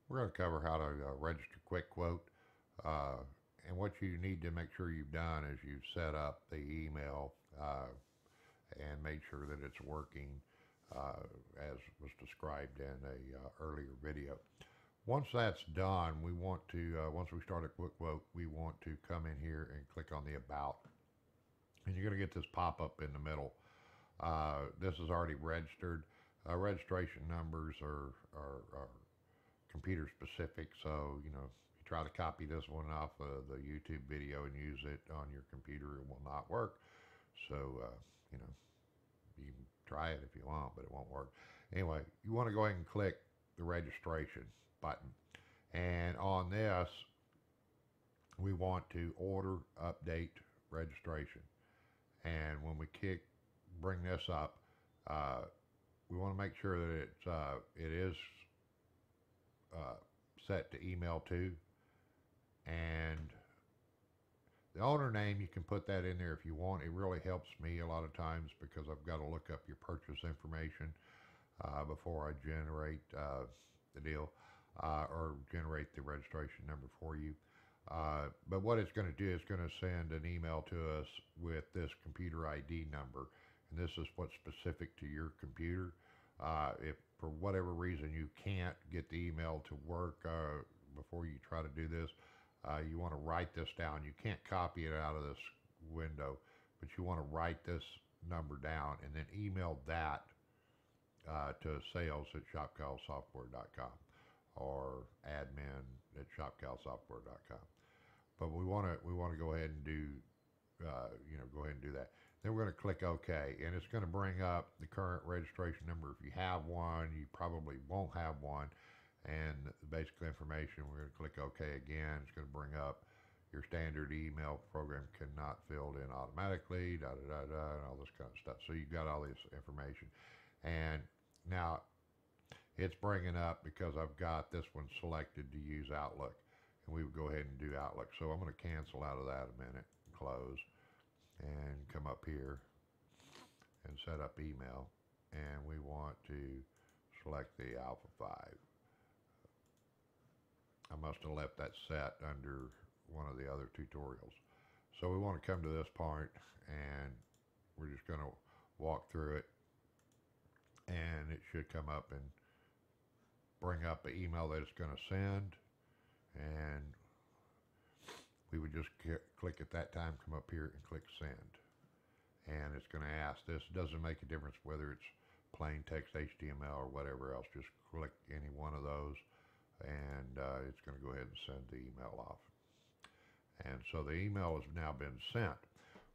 We're going to cover how to register QuickQuote. Uh, and what you need to make sure you've done is you've set up the email and made sure that it's working as was described in a earlier video. Once that's done, we want to, once we start a QuickQuote, we want to come in here and click on the About. And you're going to get this pop-up in the middle. This is already registered. Registration numbers are computer specific, so you know if you try to copy this one off of the YouTube video and use it on your computer, it will not work. So you know you can try it if you want, but it won't work. Anyway, you want to go ahead and click the registration button, and on this we want to order update registration. And when we bring this up, uh, we want to make sure that it is uh, set to email to, and the owner name, you can put that in there if you want. It really helps me a lot of times because I've got to look up your purchase information before I generate the deal or generate the registration number for you. But what it's going to do is going to send an email to us with this computer ID number, and this is what's specific to your computer. If for whatever reason you can't get the email to work before you try to do this, you want to write this down. You can't copy it out of this window, but you want to write this number down and then email that to sales at shopcalsoftware.com or admin at shopcalsoftware.com. But we want to go ahead and do go ahead and do that. Then we're going to click OK, and it's going to bring up the current registration number. If you have one, you probably won't have one, and the basic information. We're going to click OK again. It's going to bring up your standard email program cannot filled in automatically, da da da da, and all this kind of stuff. So you've got all this information, and now it's bringing up because I've got this one selected to use Outlook, and we would go ahead and do Outlook. So I'm going to cancel out of that a minute, close, and come up here and set up email, and we want to select the Alpha 5. I must have left that set under one of the other tutorials. So we want to come to this part, and we're just going to walk through it, and it should come up and bring up an email that it's going to send, and we would just click at that time, come up here and click send, and it's going to ask. This doesn't make a difference whether it's plain text HTML or whatever else. Just click any one of those, and it's going to go ahead and send the email off. And so the email has now been sent.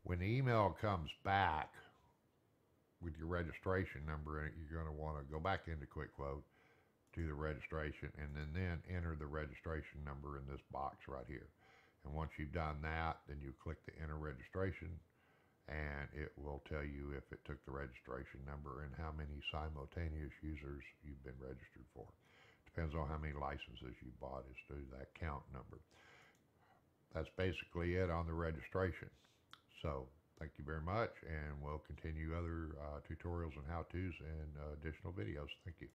When the email comes back with your registration number in it, you're going to want to go back into QuickQuote, do the registration, and then enter the registration number in this box right here. And once you've done that, then you click the enter registration, and it will tell you if it took the registration number and how many simultaneous users you've been registered for. Depends on how many licenses you bought as to that count number. That's basically it on the registration. So thank you very much, and we'll continue other tutorials and how-tos and additional videos. Thank you.